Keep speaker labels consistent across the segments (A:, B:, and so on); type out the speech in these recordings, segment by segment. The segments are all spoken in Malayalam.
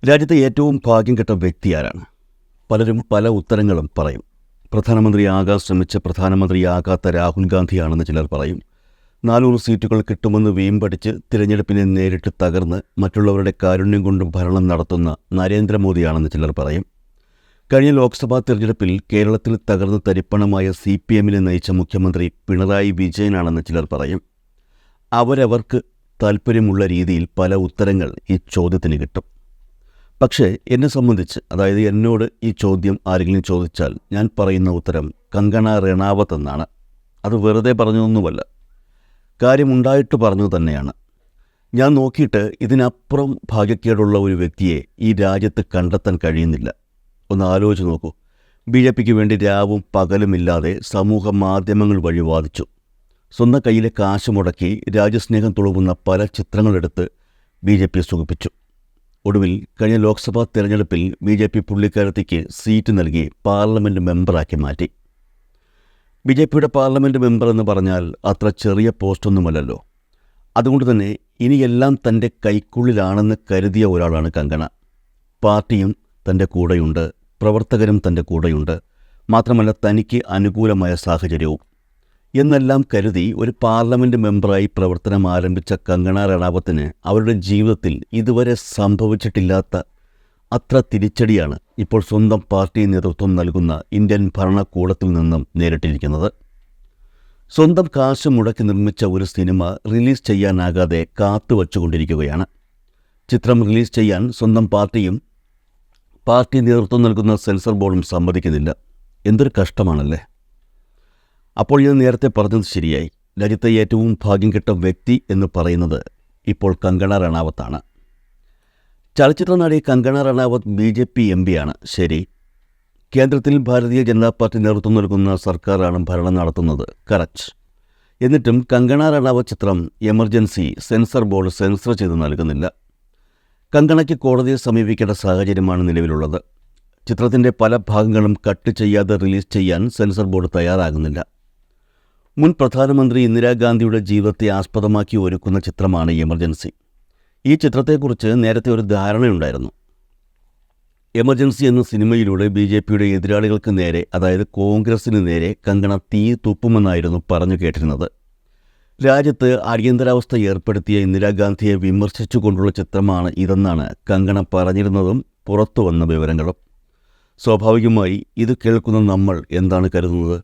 A: രാജ്യത്തെ ഏറ്റവും ഭാഗ്യം കെട്ട വ്യക്തി ആരാണ്? പലരും പല ഉത്തരങ്ങളും പറയും. പ്രധാനമന്ത്രിയാകാൻ ശ്രമിച്ച പ്രധാനമന്ത്രിയാകാത്ത രാഹുൽ ഗാന്ധിയാണെന്ന് ചിലർ പറയും. 400 സീറ്റുകൾ കിട്ടുമെന്ന് വീമ്പടിച്ച് തിരഞ്ഞെടുപ്പിനെ നേരിട്ട് തകർന്ന് മറ്റുള്ളവരുടെ കാരുണ്യം കൊണ്ടും ഭരണം നടത്തുന്ന നരേന്ദ്രമോദിയാണെന്ന് ചിലർ പറയും. കഴിഞ്ഞ ലോക്സഭാ തിരഞ്ഞെടുപ്പിൽ കേരളത്തിൽ തകർന്ന് തരിപ്പണമായ CPM-നെ നയിച്ച മുഖ്യമന്ത്രി പിണറായി വിജയനാണെന്ന് ചിലർ പറയും. അവരവർക്ക് താൽപ്പര്യമുള്ള രീതിയിൽ പല ഉത്തരങ്ങൾ ഈ ചോദ്യത്തിന് കിട്ടും. പക്ഷേ എന്നെ സംബന്ധിച്ച്, അതായത് എന്നോട് ഈ ചോദ്യം ആരെങ്കിലും ചോദിച്ചാൽ ഞാൻ പറയുന്ന ഉത്തരം കങ്കണ റണാവത്ത് എന്നാണ്. അത് വെറുതെ പറഞ്ഞതൊന്നുമല്ല, കാര്യമുണ്ടായിട്ട് പറഞ്ഞു തന്നെയാണ്. ഞാൻ നോക്കിയിട്ട് ഇതിനപ്പുറം ഭാഗ്യക്കേടുള്ള ഒരു വ്യക്തിയെ ഈ രാജ്യത്ത് കണ്ടെത്താൻ കഴിയുന്നില്ല. ഒന്ന് ആലോചിച്ച് നോക്കൂ. BJPക്ക് വേണ്ടി രാവും പകലുമില്ലാതെ സമൂഹ മാധ്യമങ്ങൾ വഴി വാദിച്ചു. സ്വന്തം കയ്യിലെ കാശ് മുടക്കി രാജ്യസ്നേഹം തുളുമ്പുന്ന പല ചിത്രങ്ങളെടുത്ത് BJP സുഖിപ്പിച്ചു. ഒടുവിൽ കഴിഞ്ഞ ലോക്സഭാ തെരഞ്ഞെടുപ്പിൽ BJP പുള്ളിക്കാരത്തിക്ക് സീറ്റ് നൽകി പാർലമെൻറ്റ് മെമ്പറാക്കി മാറ്റി. BJPയുടെ പാർലമെൻറ്റ് മെമ്പർ എന്ന് പറഞ്ഞാൽ അത്ര ചെറിയ പോസ്റ്റൊന്നുമല്ലല്ലോ. അതുകൊണ്ട് തന്നെ ഇനിയെല്ലാം തൻ്റെ കൈക്കുള്ളിലാണെന്ന് കരുതിയ ഒരാളാണ് കങ്കണ. പാർട്ടിയും തൻ്റെ കൂടെയുണ്ട്, പ്രവർത്തകരും തൻ്റെ കൂടെയുണ്ട്, മാത്രമല്ല തനിക്ക് അനുകൂലമായ സാഹചര്യവും എന്നെല്ലാം കരുതി ഒരു പാർലമെൻറ്റ് മെമ്പറായി പ്രവർത്തനം ആരംഭിച്ച കങ്കണ റണാവത്തിന് അവരുടെ ജീവിതത്തിൽ ഇതുവരെ സംഭവിച്ചിട്ടില്ലാത്ത അത്ര തിരിച്ചടിയാണ് ഇപ്പോൾ സ്വന്തം പാർട്ടി നേതൃത്വം നൽകുന്ന ഇന്ത്യൻ ഭരണകൂടത്തിൽ നിന്നും നേരിട്ടിരിക്കുന്നത്. സ്വന്തം കാശ് മുടക്കി നിർമ്മിച്ച ഒരു സിനിമ റിലീസ് ചെയ്യാനാകാതെ കാത്തുവച്ചുകൊണ്ടിരിക്കുകയാണ്. ചിത്രം റിലീസ് ചെയ്യാൻ സ്വന്തം പാർട്ടിയും പാർട്ടി നേതൃത്വം നൽകുന്ന സെൻസർ ബോർഡും സമ്മതിക്കുന്നില്ല. എന്തൊരു കഷ്ടമാണല്ലേ. അപ്പോൾ ഞാൻ നേരത്തെ പറഞ്ഞത് ശരിയായി. രാജ്യത്തെ ഏറ്റവും ഭാഗ്യം കെട്ട വ്യക്തി എന്ന് പറയുന്നത് ഇപ്പോൾ കങ്കണ റണാവത്താണ്. ചലച്ചിത്ര നടി കങ്കണ റണാവത്ത് BJP MP ആണ്. ശരി, കേന്ദ്രത്തിൽ ഭാരതീയ ജനതാ പാർട്ടി നേതൃത്വം നൽകുന്ന സർക്കാരാണ് ഭരണം നടത്തുന്നത്. കറക്റ്റ്. എന്നിട്ടും കങ്കണ റണാവത്ത് ചിത്രം എമർജൻസി സെൻസർ ബോർഡ് സെൻസർ ചെയ്ത് നൽകുന്നില്ല. കങ്കണയ്ക്ക് കോടതിയെ സമീപിക്കേണ്ട സാഹചര്യമാണ് നിലവിലുള്ളത്. ചിത്രത്തിൻ്റെ പല ഭാഗങ്ങളും കട്ട് ചെയ്യാതെ റിലീസ് ചെയ്യാൻ സെൻസർ ബോർഡ് തയ്യാറാകുന്നില്ല. മുൻ പ്രധാനമന്ത്രി ഇന്ദിരാഗാന്ധിയുടെ ജീവിതത്തെ ആസ്പദമാക്കി ഒരുക്കുന്ന ചിത്രമാണ് എമർജൻസി. ഈ ചിത്രത്തെക്കുറിച്ച് നേരത്തെ ഒരു ധാരണയുണ്ടായിരുന്നു. എമർജൻസി എന്ന സിനിമയിലൂടെ BJPയുടെ എതിരാളികൾക്ക് നേരെ, അതായത് കോൺഗ്രസിന് നേരെ കങ്കണ തീ തുപ്പുമെന്നായിരുന്നു പറഞ്ഞു കേട്ടിരുന്നത്. രാജ്യത്ത് അടിയന്തരാവസ്ഥ ഏർപ്പെടുത്തിയ ഇന്ദിരാഗാന്ധിയെ വിമർശിച്ചുകൊണ്ടുള്ള ചിത്രമാണ് ഇതെന്നാണ് കങ്കണ പറഞ്ഞിരുന്നതും പുറത്തു വന്ന വിവരങ്ങളും. സ്വാഭാവികമായി ഇത് കേൾക്കുന്ന നമ്മൾ എന്താണ് കരുതുന്നത്?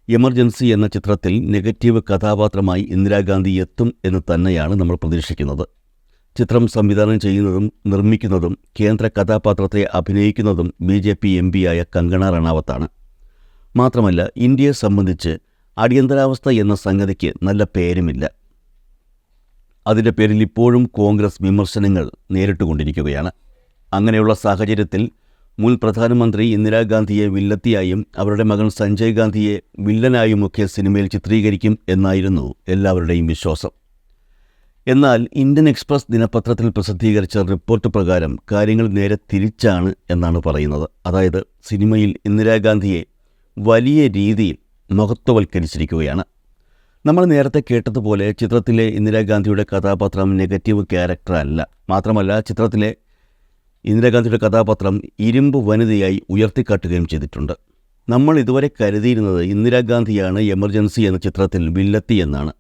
A: എമർജൻസി എന്ന ചിത്രത്തിൽ നെഗറ്റീവ് കഥാപാത്രമായി ഇന്ദിരാഗാന്ധി എത്തും എന്ന് തന്നെയാണ് നമ്മൾ പ്രതീക്ഷിക്കുന്നത്. ചിത്രം സംവിധാനം ചെയ്യുന്നതും നിർമ്മിക്കുന്നതും കേന്ദ്ര കഥാപാത്രത്തെ അഭിനയിക്കുന്നതും BJP MP ആയ കങ്കണ റണാവത്താണ്. മാത്രമല്ല, ഇന്ത്യയെ സംബന്ധിച്ച് അടിയന്തരാവസ്ഥ എന്ന സംഗതിക്ക് നല്ല പേരുമില്ല. അതിൻ്റെ പേരിൽ ഇപ്പോഴും കോൺഗ്രസ് വിമർശനങ്ങൾ നേരിട്ടുകൊണ്ടിരിക്കുകയാണ്. അങ്ങനെയുള്ള സാഹചര്യത്തിൽ മുൻ പ്രധാനമന്ത്രി ഇന്ദിരാഗാന്ധിയെ വില്ലത്തിയായും അവരുടെ മകൻ സഞ്ജയ് ഗാന്ധിയെ വില്ലനായുമൊക്കെ സിനിമയിൽ ചിത്രീകരിക്കും എന്നായിരുന്നു എല്ലാവരുടെയും വിശ്വാസം. എന്നാൽ ഇന്ത്യൻ എക്സ്പ്രസ് ദിനപത്രത്തിൽ പ്രസിദ്ധീകരിച്ച റിപ്പോർട്ട് പ്രകാരം കാര്യങ്ങൾ നേരെ തിരിച്ചാണ് എന്നാണ് പറയുന്നത്. അതായത് സിനിമയിൽ ഇന്ദിരാഗാന്ധിയെ വലിയ രീതിയിൽ മഹത്വവൽക്കരിച്ചിരിക്കുകയാണ്. നമ്മൾ നേരത്തെ കേട്ടതുപോലെ ചിത്രത്തിലെ ഇന്ദിരാഗാന്ധിയുടെ കഥാപാത്രം നെഗറ്റീവ് ക്യാരക്ടർ അല്ല. മാത്രമല്ല, ചിത്രത്തിലെ ഇന്ദിരാഗാന്ധിയുടെ കഥാപാത്രം ഇരുമ്പ് വനിതയായി ഉയർത്തിക്കാട്ടുകയും ചെയ്തിട്ടുണ്ട്. നമ്മൾ ഇതുവരെ കരുതിയിരുന്നത് ഇന്ദിരാഗാന്ധിയാണ് എമർജൻസി എന്ന ചിത്രത്തിൽ വില്ലത്തി എന്നാണ്.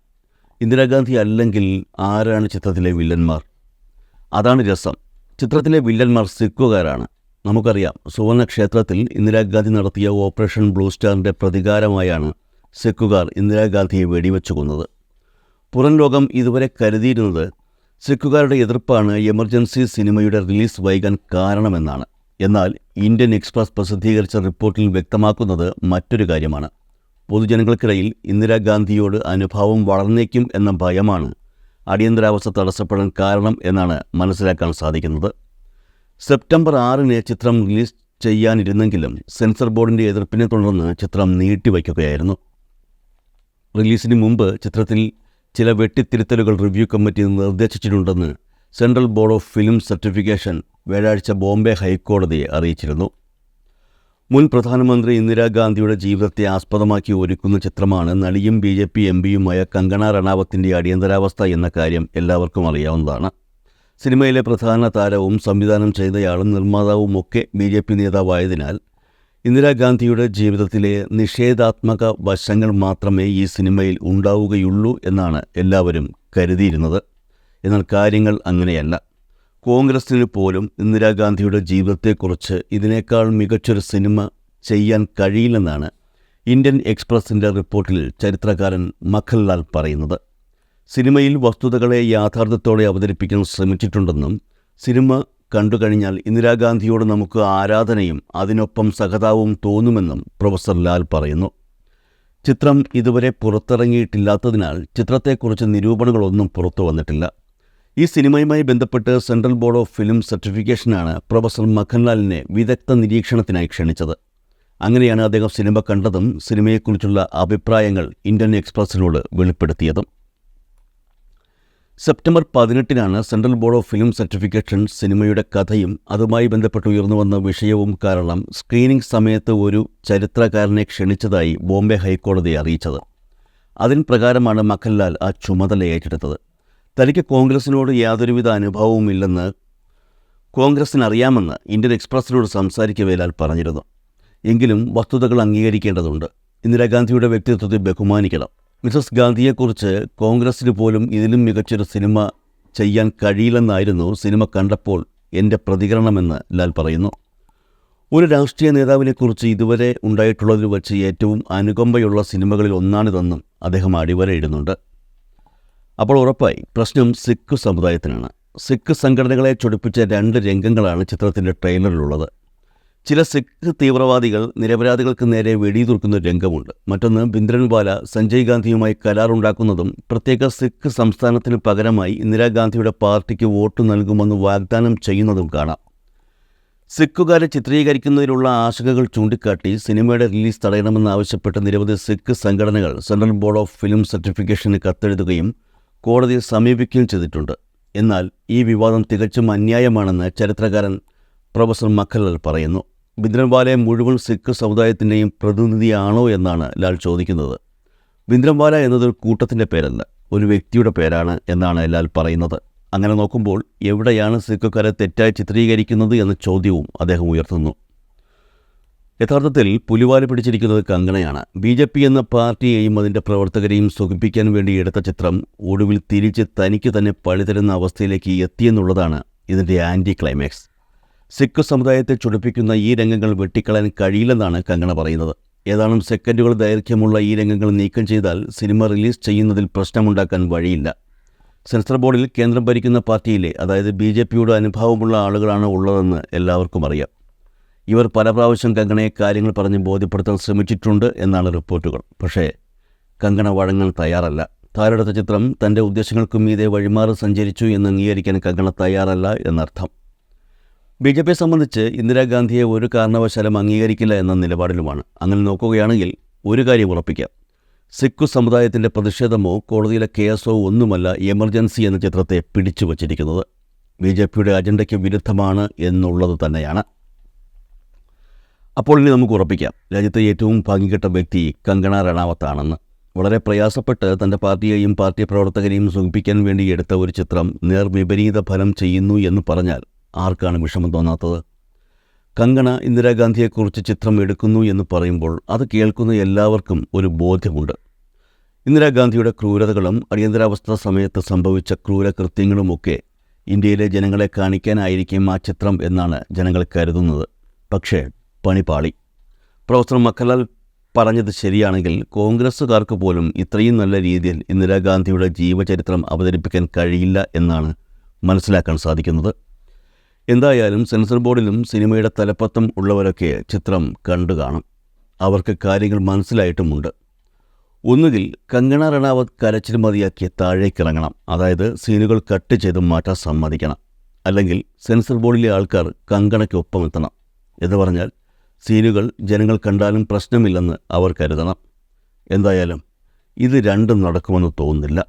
A: ഇന്ദിരാഗാന്ധി അല്ലെങ്കിൽ ആരാണ് ചിത്രത്തിലെ വില്ലന്മാർ? അതാണ് രസം. ചിത്രത്തിലെ വില്ലന്മാർ സിഖുകാരാണ്. നമുക്കറിയാം, സുവർണക്ഷേത്രത്തിൽ ഇന്ദിരാഗാന്ധി നടത്തിയ ഓപ്പറേഷൻ ബ്ലൂ സ്റ്റാറിൻ്റെ പ്രതികാരമായാണ് സിഖുകാർ ഇന്ദിരാഗാന്ധിയെ വെടിവെച്ചു കൊന്നത്. പുറം ലോകം ഇതുവരെ കരുതിയിരുന്നത് സിഖുകാരുടെ എതിർപ്പാണ് എമർജൻസി സിനിമയുടെ റിലീസ് വൈകാൻ കാരണമെന്നാണ്. എന്നാൽ ഇന്ത്യൻ എക്സ്പ്രസ് പ്രസിദ്ധീകരിച്ച റിപ്പോർട്ടിൽ വ്യക്തമാക്കുന്നത് മറ്റൊരു കാര്യമാണ്. പൊതുജനങ്ങൾക്കിടയിൽ ഇന്ദിരാഗാന്ധിയോട് അനുഭാവം വളർന്നേക്കും എന്ന ഭയമാണ് അടിയന്തരാവസ്ഥ തടസ്സപ്പെടാൻ കാരണം എന്നാണ് മനസ്സിലാക്കാൻ സാധിക്കുന്നത്. സെപ്റ്റംബർ 6-ന് ചിത്രം റിലീസ് ചെയ്യാനിരുന്നെങ്കിലും സെൻസർ ബോർഡിൻ്റെ എതിർപ്പിനെ തുടർന്ന് ചിത്രം നീട്ടിവയ്ക്കുകയായിരുന്നു. റിലീസിന് മുമ്പ് ചിത്രത്തിൽ ചില വെട്ടിത്തിരുത്തലുകൾ റിവ്യൂ കമ്മിറ്റി നിർദ്ദേശിച്ചിട്ടുണ്ടെന്ന് Central Board of Film Certification വ്യാഴാഴ്ച ബോംബെ ഹൈക്കോടതിയെ അറിയിച്ചിരുന്നു. മുൻ പ്രധാനമന്ത്രി ഇന്ദിരാഗാന്ധിയുടെ ജീവിതത്തെ ആസ്പദമാക്കി ഒരുക്കുന്ന ചിത്രമാണ് നടിയും BJP MP യുമായ കങ്കണ റണാവത്തിൻ്റെ അടിയന്തരാവസ്ഥ എന്ന കാര്യം എല്ലാവർക്കും അറിയാവുന്നതാണ്. സിനിമയിലെ പ്രധാന താരവും സംവിധാനം ചെയ്തയാളും നിർമ്മാതാവും ഒക്കെ BJP നേതാവായതിനാൽ ഇന്ദിരാഗാന്ധിയുടെ ജീവിതത്തിലെ നിഷേധാത്മക വശങ്ങൾ മാത്രമേ ഈ സിനിമയിൽ ഉണ്ടാവുകയുള്ളൂ എന്നാണ് എല്ലാവരും കരുതിയിരുന്നത്. എന്നാൽ കാര്യങ്ങൾ അങ്ങനെയല്ല. കോൺഗ്രസിന് പോലും ഇന്ദിരാഗാന്ധിയുടെ ജീവിതത്തെക്കുറിച്ച് ഇതിനേക്കാൾ മികച്ചൊരു സിനിമ ചെയ്യാൻ കഴിയില്ലെന്നാണ് ഇന്ത്യൻ എക്സ്പ്രസിൻ്റെ റിപ്പോർട്ടിൽ ചരിത്രകാരൻ മഖൻലാൽ പറയുന്നത്. സിനിമയിൽ വസ്തുതകളെ യാഥാർത്ഥ്യത്തോടെ അവതരിപ്പിക്കാൻ ശ്രമിച്ചിട്ടുണ്ടെന്നും സിനിമ കണ്ടുകഴിഞ്ഞാൽ ഇന്ദിരാഗാന്ധിയോട് നമുക്ക് ആരാധനയും അതിനൊപ്പം സഹതാപവും തോന്നുമെന്നും പ്രൊഫസർ ലാൽ പറയുന്നു. ചിത്രം ഇതുവരെ പുറത്തിറങ്ങിയിട്ടില്ലാത്തതിനാൽ ചിത്രത്തെക്കുറിച്ച് നിരൂപണങ്ങളൊന്നും പുറത്തു വന്നിട്ടില്ല. ഈ സിനിമയുമായി ബന്ധപ്പെട്ട് സെൻട്രൽ ബോർഡ് ഓഫ് ഫിലിം സർട്ടിഫിക്കേഷനാണ് പ്രൊഫസർ മഖൻലാലിനെ വിദഗ്ധ നിരീക്ഷണത്തിനായി ക്ഷണിച്ചത്. അങ്ങനെയാണ് അദ്ദേഹം സിനിമ കണ്ടതും സിനിമയെക്കുറിച്ചുള്ള അഭിപ്രായങ്ങൾ ഇന്ത്യൻ എക്സ്പ്രസിനോട് വെളിപ്പെടുത്തിയതും. September 18 Central Board of Film Certification സിനിമയുടെ കഥയും അതുമായി ബന്ധപ്പെട്ട് ഉയർന്നുവന്ന വിഷയവും കാരണം സ്ക്രീനിംഗ് സമയത്ത് ഒരു ചരിത്രകാരനെ ക്ഷണിച്ചതായി ബോംബെ ഹൈക്കോടതി അറിയിച്ചത്. അതിന് പ്രകാരമാണ് മഖൻലാൽ ആ ചുമതല ഏറ്റെടുത്തത്. തനിക്ക് കോൺഗ്രസിനോട് യാതൊരുവിധ അനുഭവവുമില്ലെന്ന് കോൺഗ്രസിനറിയാമെന്ന് ഇന്ത്യൻ എക്സ്പ്രസിനോട് സംസാരിക്കവേ ലാൽ പറഞ്ഞിരുന്നു. എങ്കിലും വസ്തുതകൾ അംഗീകരിക്കേണ്ടതുണ്ട്. ഇന്ദിരാഗാന്ധിയുടെ വ്യക്തിത്വത്തെ ബഹുമാനിക്കണം. മിസസ് ഗാന്ധിയെക്കുറിച്ച് കോൺഗ്രസിന് പോലും ഇതിലും മികച്ചൊരു സിനിമ ചെയ്യാൻ കഴിയില്ലെന്നായിരുന്നു സിനിമ കണ്ടപ്പോൾ എൻ്റെ പ്രതികരണമെന്ന് ലാൽ പറയുന്നു. ഒരു രാഷ്ട്രീയ നേതാവിനെക്കുറിച്ച് ഇതുവരെ ഉണ്ടായിട്ടുള്ളതിൽ വച്ച് ഏറ്റവും അനുകമ്പയുള്ള സിനിമകളിൽ ഒന്നാണിതെന്നും അദ്ദേഹം അടിവരയിടുന്നുണ്ട്. അപ്പോൾ ഉറപ്പായി പ്രശ്നം സിഖ് സമുദായത്തിനാണ്. സിഖ് സംഘടനകളെ ചൊടിപ്പിച്ച 2 രംഗങ്ങളാണ് ചിത്രത്തിൻ്റെ ട്രെയിലറിലുള്ളത്. ചില സിഖ് തീവ്രവാദികൾ നിരപരാധികൾക്ക് നേരെ വെടിയുതിർക്കുന്ന രംഗമുണ്ട്. മറ്റൊന്ന് ഭിന്ദ്രൻവാല സഞ്ജയ് ഗാന്ധിയുമായി കരാറുണ്ടാക്കുന്നതും പ്രത്യേക സിഖ് സംസ്ഥാനത്തിന് പകരമായി ഇന്ദിരാഗാന്ധിയുടെ പാർട്ടിക്ക് വോട്ട് നൽകുമെന്ന് വാഗ്ദാനം ചെയ്യുന്നതും കാണാം. സിഖുകാരെ ചിത്രീകരിക്കുന്നതിലുള്ള ആശങ്കകൾ ചൂണ്ടിക്കാട്ടി സിനിമയുടെ റിലീസ് തടയണമെന്നാവശ്യപ്പെട്ട് നിരവധി സിഖ് സംഘടനകൾ സെൻട്രൽ ബോർഡ് ഓഫ് ഫിലിം സർട്ടിഫിക്കേഷന് കത്തെഴുതുകയും കോടതിയെ സമീപിക്കുകയും ചെയ്തിട്ടുണ്ട്. എന്നാൽ ഈ വിവാദം തികച്ചും അന്യായമാണെന്ന് ചരിത്രകാരൻ പ്രൊഫസർ മഖൻലാൽ പറയുന്നു. ഭിന്ദ്രൻവാലയെ മുഴുവൻ സിഖ് സമുദായത്തിൻ്റെയും പ്രതിനിധിയാണോ എന്നാണ് ലാൽ ചോദിക്കുന്നത്. ഭിന്ദ്രൻവാല എന്നതൊരു കൂട്ടത്തിൻ്റെ പേരല്ല, ഒരു വ്യക്തിയുടെ പേരാണ് എന്നാണ് ലാൽ പറയുന്നത്. അങ്ങനെ നോക്കുമ്പോൾ എവിടെയാണ് സിഖുകാരെ തെറ്റായി ചിത്രീകരിക്കുന്നത് എന്ന ചോദ്യവും അദ്ദേഹം ഉയർത്തുന്നു. യഥാർത്ഥത്തിൽ പുലിവാല് പിടിച്ചിരിക്കുന്നത് കങ്കണയാണ്. BJP എന്ന പാർട്ടിയെയും അതിൻ്റെ പ്രവർത്തകരെയും സുഖിപ്പിക്കാൻ വേണ്ടി എടുത്ത ചിത്രം ഒടുവിൽ തിരിച്ച് തനിക്ക് തന്നെ പഴിതരുന്ന അവസ്ഥയിലേക്ക് എത്തിയെന്നുള്ളതാണ് ഇതിൻ്റെ ആൻറ്റി ക്ലൈമാക്സ്. സിഖ് സമുദായത്തെ ചൊടിപ്പിക്കുന്ന ഈ രംഗങ്ങൾ വെട്ടിക്കളയാൻ കഴിയില്ലെന്നാണ് കങ്കണ പറയുന്നത്. ഏതാനും സെക്കൻഡുകൾ ദൈർഘ്യമുള്ള ഈ രംഗങ്ങൾ നീക്കം ചെയ്താൽ സിനിമ റിലീസ് ചെയ്യുന്നതിൽ പ്രശ്നമുണ്ടാക്കാൻ വഴിയില്ല. സെൻസർ ബോർഡിൽ കേന്ദ്രം ഭരിക്കുന്ന പാർട്ടിയിലെ, അതായത് BJPയുടെ അനുഭാവമുള്ള ആളുകളാണ് ഉള്ളതെന്ന് എല്ലാവർക്കും അറിയാം. ഇവർ പല പ്രാവശ്യം കങ്കണയെ കാര്യങ്ങൾ പറഞ്ഞ് ബോധ്യപ്പെടുത്താൻ ശ്രമിച്ചിട്ടുണ്ട് എന്നാണ് റിപ്പോർട്ടുകൾ. പക്ഷേ കങ്കണ വഴങ്ങാൻ തയ്യാറല്ല. താരെടുത്ത ചിത്രം തൻ്റെ ഉദ്ദേശങ്ങൾക്കും മീതെ വഴിമാറി സഞ്ചരിച്ചു എന്ന് അംഗീകരിക്കാൻ കങ്കണ തയ്യാറല്ല എന്നർത്ഥം. BJP സംബന്ധിച്ച് ഇന്ദിരാഗാന്ധിയെ ഒരു കാരണവശാലും അംഗീകരിക്കില്ല എന്ന നിലപാടിലുമാണ്. അങ്ങനെ നോക്കുകയാണെങ്കിൽ ഒരു കാര്യം ഉറപ്പിക്കാം: സിഖ് സമുദായത്തിൻ്റെ പ്രതിഷേധമോ കോടതിയിലെ കേസോ ഒന്നുമല്ല എമർജൻസി എന്ന ചിത്രത്തെ പിടിച്ചു വച്ചിരിക്കുന്നത്. BJPയുടെ അജണ്ടയ്ക്ക് വിരുദ്ധമാണ് എന്നുള്ളത് തന്നെയാണ്. അപ്പോൾ ഇനി നമുക്ക് ഉറപ്പിക്കാം, രാജ്യത്തെ ഏറ്റവും ഭാഗ്യപ്പെട്ട വ്യക്തി കങ്കണ റണാവത്താണെന്ന്. വളരെ പ്രയാസപ്പെട്ട് തൻ്റെ പാർട്ടിയെയും പാർട്ടി പ്രവർത്തകരെയും സുഖിപ്പിക്കാൻ വേണ്ടി എടുത്ത ഒരു ചിത്രം നേർവിപരീത ഫലം ചെയ്യുന്നു എന്ന് പറഞ്ഞാൽ ആർക്കാണ് വിഷമം തോന്നാത്തത്? കങ്കണ ഇന്ദിരാഗാന്ധിയെക്കുറിച്ച് ചിത്രം എടുക്കുന്നു എന്ന് പറയുമ്പോൾ അത് കേൾക്കുന്ന എല്ലാവർക്കും ഒരു ബോധ്യമുണ്ട്. ഇന്ദിരാഗാന്ധിയുടെ ക്രൂരതകളും അടിയന്തരാവസ്ഥ സമയത്ത് സംഭവിച്ച ക്രൂരകൃത്യങ്ങളുമൊക്കെ ഇന്ത്യയിലെ ജനങ്ങളെ കാണിക്കാനായിരിക്കും ആ ചിത്രം എന്നാണ് ജനങ്ങൾ കരുതുന്നത്. പക്ഷേ പണി പാളി. പ്രൊഫസർ മഖൻലാൽ പറഞ്ഞത് ശരിയാണെങ്കിൽ കോൺഗ്രസ്സുകാർക്ക് പോലും ഇത്രയും നല്ല രീതിയിൽ ഇന്ദിരാഗാന്ധിയുടെ ജീവചരിത്രം അവതരിപ്പിക്കാൻ കഴിയില്ല എന്നാണ് മനസ്സിലാക്കാൻ സാധിക്കുന്നത്. എന്തായാലും സെൻസർ ബോർഡിലും സിനിമയുടെ തലപ്പത്തും ഉള്ളവരൊക്കെ ചിത്രം കണ്ടു കാണും. അവർക്ക് കാര്യങ്ങൾ മനസ്സിലായിട്ടുമുണ്ട്. ഒന്നുകിൽ കങ്കണ റണാവത്ത് കരച്ചിൽ മതിയാക്കി താഴേക്കിറങ്ങണം, അതായത് സീനുകൾ കട്ട് ചെയ്ത് മാറ്റാൻ സമ്മതിക്കണം. അല്ലെങ്കിൽ സെൻസർ ബോർഡിലെ ആൾക്കാർ കങ്കണയ്ക്കൊപ്പം എത്തണം എന്ന് പറഞ്ഞാൽ സീനുകൾ ജനങ്ങൾ കണ്ടാലും പ്രശ്നമില്ലെന്ന് അവർ കരുതണം. എന്തായാലും ഇത് രണ്ടും നടക്കുമെന്ന് തോന്നുന്നില്ല.